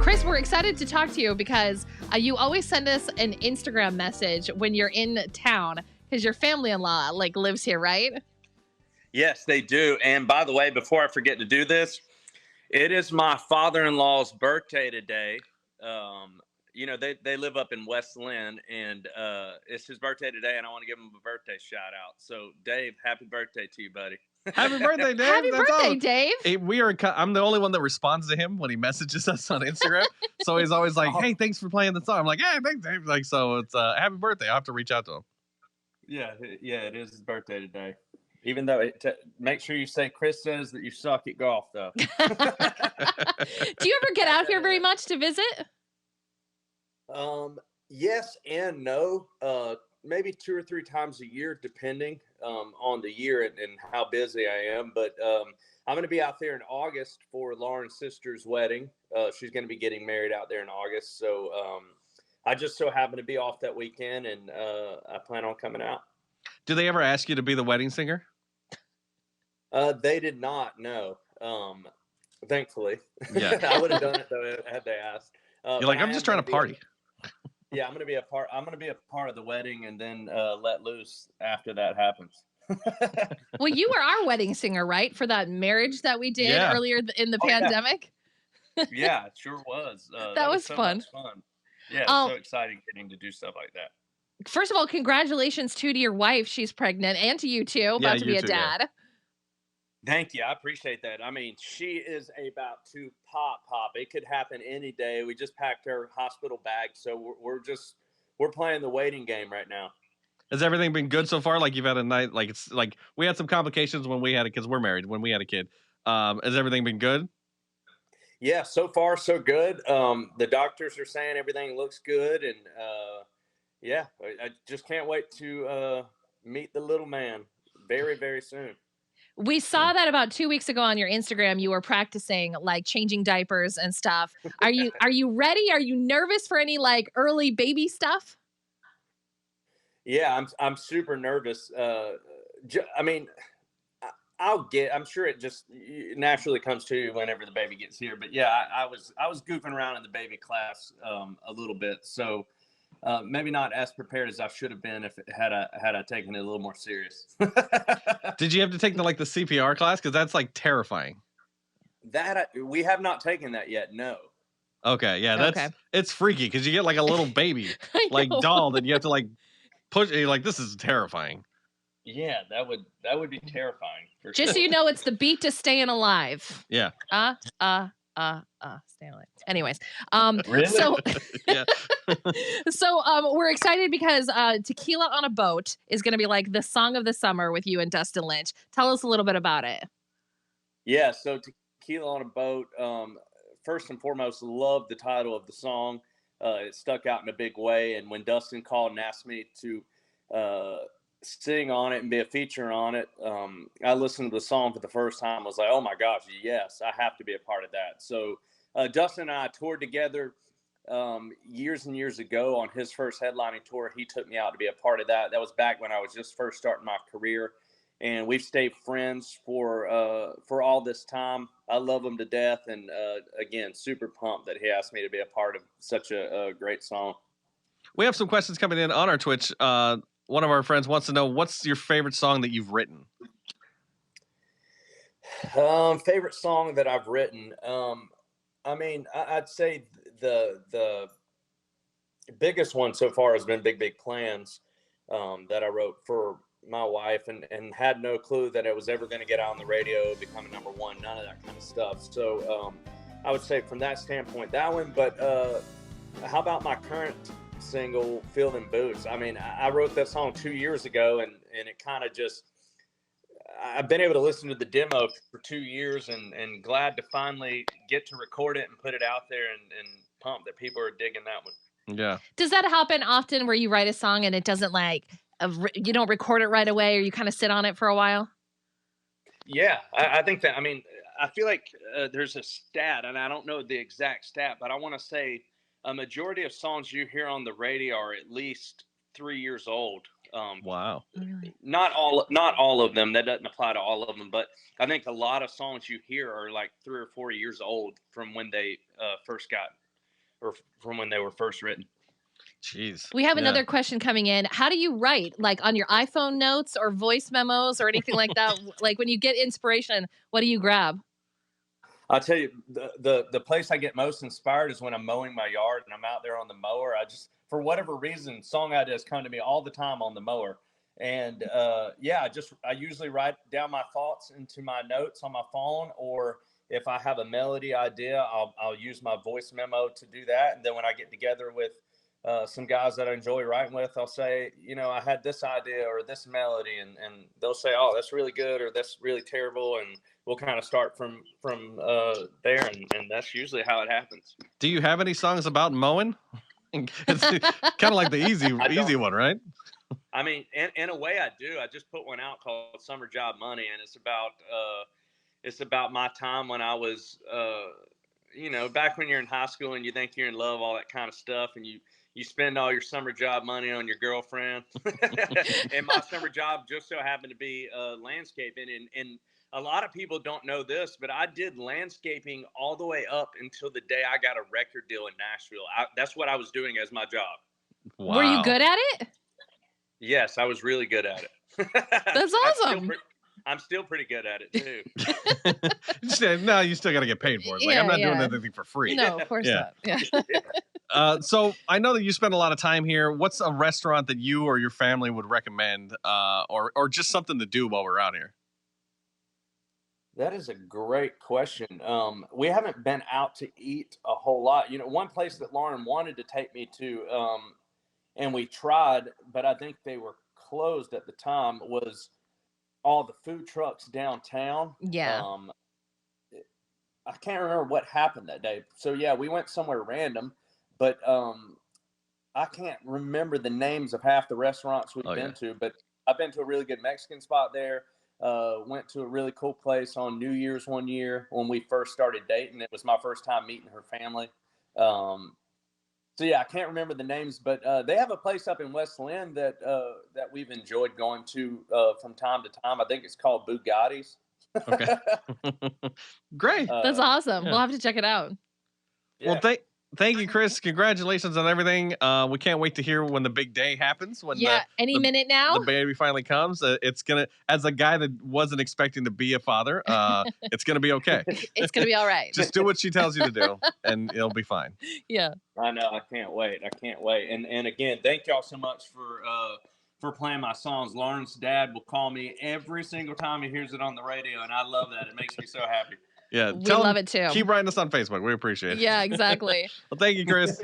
Chris, we're excited to talk to you because you always send us an Instagram message when you're in town because your family-in-law lives here, right? Yes, they do. And by the way, before I forget to do this, it is my father-in-law's birthday today. They live up in West Lynn, and it's his birthday today, and I want to give him a birthday shout out. So, Dave, happy birthday to you, buddy. Happy birthday, Dave. Happy birthday, Dave. I'm the only one that responds to him when he messages us on Instagram. So he's always like, hey, thanks for playing the song. I'm like, hey, thanks, Dave. So it's happy birthday. I have to reach out to him. Yeah, it is his birthday today. Even though make sure you say Chris says that you suck at golf, though. Do you ever get out here very much to visit? Yes and no. Maybe 2 or 3 times a year, depending on the year and how busy I am. But I'm going to be out there in August for Lauren's sister's wedding. She's going to be getting married out there in August. So I just so happen to be off that weekend, and I plan on coming out. Do they ever ask you to be the wedding singer? They did not, no. Thankfully. Yeah. I would have done it though had they asked. You're like, I'm just trying to party. Yeah, I'm gonna be a part of the wedding, and then let loose after that happens. Well, you were our wedding singer, right? For that marriage that we did earlier in the pandemic. Yeah, it sure was. That was so fun. Fun. Yeah, so exciting getting to do stuff like that. First of all, congratulations to your wife. She's pregnant, and to you too, about to be a dad. Yeah. Thank you. I appreciate that. I mean, she is about to pop. It could happen any day. We just packed her hospital bag, so we're playing the waiting game right now. Has everything been good so far? Like you've had a night, like it's like we had some complications when we had it because we're married. When we had a kid, has everything been good? Yeah, so far so good. The doctors are saying everything looks good, and yeah, I just can't wait to meet the little man very, very soon. We saw that about 2 weeks ago on your Instagram. You were practicing changing diapers and stuff. Are you ready? Are you nervous for any early baby stuff? Yeah, I'm super nervous. I mean, I'm sure it just naturally comes to you whenever the baby gets here. But yeah, I was goofing around in the baby class a little bit, so maybe not as prepared as I should have been if had I taken it a little more serious. Did you have to take the CPR class? Because that's terrifying. We have not taken that yet. No. Okay, yeah, it's freaky because you get a little baby doll that you have to push. You're this is terrifying. Yeah, that would be terrifying. Just so you know, it's the beat to staying alive. Yeah. Stay alive. Anyways, really? So yeah. So we're excited because Tequila on a Boat is going to be the song of the summer with you and Dustin Lynch. Tell us a little bit about it. Yeah, so Tequila on a Boat. First and foremost, love the title of the song. It stuck out in a big way, and when Dustin called and asked me to sing on it and be a feature on it, I listened to the song for the first time. I was like, oh my gosh, yes, I have to be a part of that. So Dustin and I toured together years and years ago on his first headlining tour. He took me out to be a part of that. That was back when I was just first starting my career, and we've stayed friends for all this time. I love him to death, and again, super pumped that he asked me to be a part of such a great song. We have some questions coming in on our Twitch. One of our friends wants to know, what's your favorite song that you've written? Favorite song that I've written. I mean, I'd say the biggest one so far has been Big Big Plans, that I wrote for my wife, and had no clue that it was ever going to get out on the radio, become a number one, none of that kind of stuff. So I would say from that standpoint, that one. But how about my current single, Field and Boots? I mean, I wrote that song 2 years ago, and it kind of just, I've been able to listen to the demo for 2 years, and glad to finally get to record it and put it out there, and pumped that people are digging that one. Yeah. Does that happen often where you write a song and it doesn't you don't record it right away, or you kind of sit on it for a while? Yeah, I think that, I mean, I feel like there's a stat, and I don't know the exact stat, but I want to say a majority of songs you hear on the radio are at least 3 years old. Wow. Really? Not all of them. That doesn't apply to all of them, but I think a lot of songs you hear are like 3 or 4 years old from when they first got, or from when they were first written. Jeez. We have Yeah. another question coming in. How do you write? Like on your iPhone notes or voice memos or anything like that? Like when you get inspiration, what do you grab? I'll tell you, the place I get most inspired is when I'm mowing my yard and I'm out there on the mower. I just, for whatever reason, song ideas come to me all the time on the mower. And yeah, I usually write down my thoughts into my notes on my phone, or if I have a melody idea, I'll use my voice memo to do that. And then when I get together with some guys that I enjoy writing with, I'll say, I had this idea or this melody, and they'll say, oh, that's really good, or that's really terrible, and we'll kind of start from there, and that's usually how it happens. Do you have any songs about mowing? It's kind of like the easy one, right? I mean, in a way, I do. I just put one out called "Summer Job Money," and it's about my time when I was, back when you're in high school and you think you're in love, all that kind of stuff, and you spend all your summer job money on your girlfriend. And my summer job just so happened to be landscaping, and a lot of people don't know this, but I did landscaping all the way up until the day I got a record deal in Nashville. That's what I was doing as my job. Wow. Were you good at it? Yes, I was really good at it. That's awesome. I'm still pretty good at it too. No, you still got to get paid for it. Like, I'm not doing anything for free. No, of course not. Yeah. So I know that you spend a lot of time here. What's a restaurant that you or your family would recommend, or just something to do while we're out here? That is a great question. We haven't been out to eat a whole lot. One place that Lauren wanted to take me to, and we tried, but I think they were closed at the time, was all the food trucks downtown. Yeah. I can't remember what happened that day. So yeah, we went somewhere random, but I can't remember the names of half the restaurants we've been to, but I've been to a really good Mexican spot there. Went to a really cool place on New Year's one year when we first started dating. It was my first time meeting her family. So yeah, I can't remember the names, but they have a place up in West Lynn that we've enjoyed going to from time to time. I think it's called Bugatti's. Okay. Great. That's awesome. We'll have to check it out. Yeah. Well, thank you, Chris. Congratulations on everything. We can't wait to hear when the big day happens. When any minute now, the baby finally comes. It's gonna, as a guy that wasn't expecting to be a father, it's gonna be okay. It's gonna be all right. Just do what she tells you to do, and it'll be fine. Yeah. I know. I can't wait. And again, thank y'all so much for playing my songs. Lauren's dad will call me every single time he hears it on the radio, and I love that. It makes me so happy. Yeah, we love it too. Keep writing us on Facebook. We appreciate it. Yeah, exactly. Well, thank you, Chris.